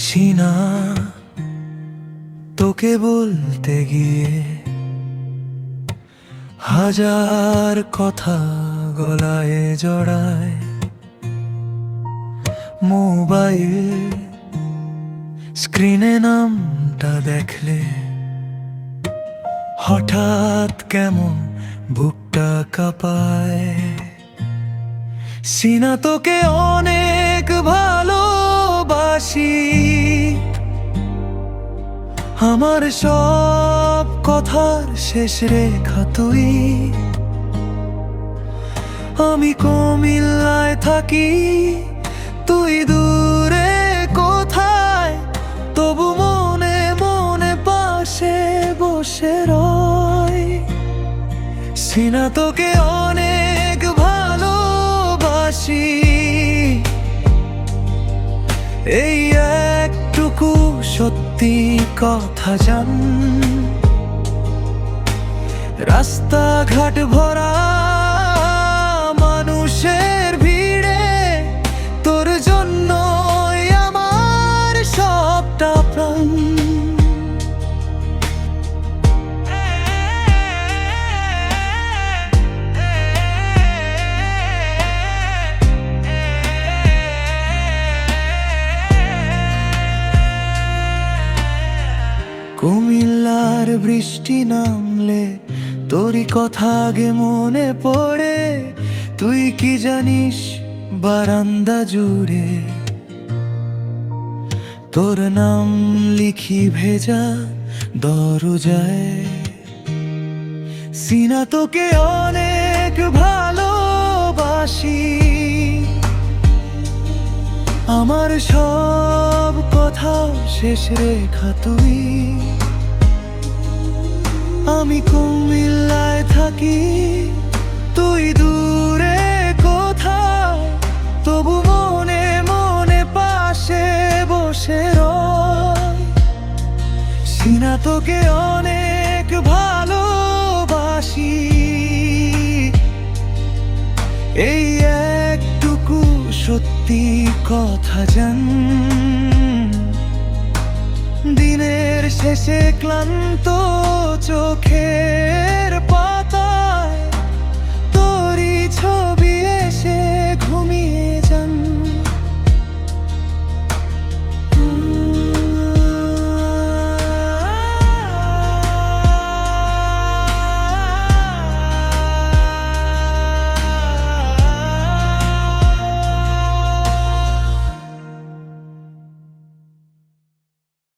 সিনা তোকে বলতে গিয়ে হাজার কথা গলায় জড়ায়। মোবাইল স্ক্রিনে নামটা দেখলে হঠাৎ কেমন বুকটা কাঁপায়। সিনা তোকে অনেক ভালোবাসি, আমার সব কথার শেষ রেখা তুই। আমি কুমিল্লায় থাকি, তুই দূরে কোথায়, তবু মনে মনে পাশে বসে রয়। সিনা তোকে অনেক ভালোবাসি, এই একটুকু সত্যি কথা জান। রাস্তাঘাট ভরা মানুষের ভিড়ে তোর জন্যই আমার সবটা প্রাণ। কুমিল্লার বৃষ্টি নামলে তোরই কথা আগে মনে পড়ে। তুই কি জানিস বারান্দা জুড়ে তোর নাম লিখি ভেজা দরজায়। সিনা তোকে অনেক ভালোবাসি, আমার সব কথা শেষ রেখা তুই। আমি কুমিল্লায় থাকি, তুই দূরে কোথায়, তবু মনে মনে পাশে বসে রয়। সিনা তোকে অনেক ভালোবাসি, এই একটুকু সত্যি কথা জান। দিনের শেষে ক্লান্ত চোখের পাতা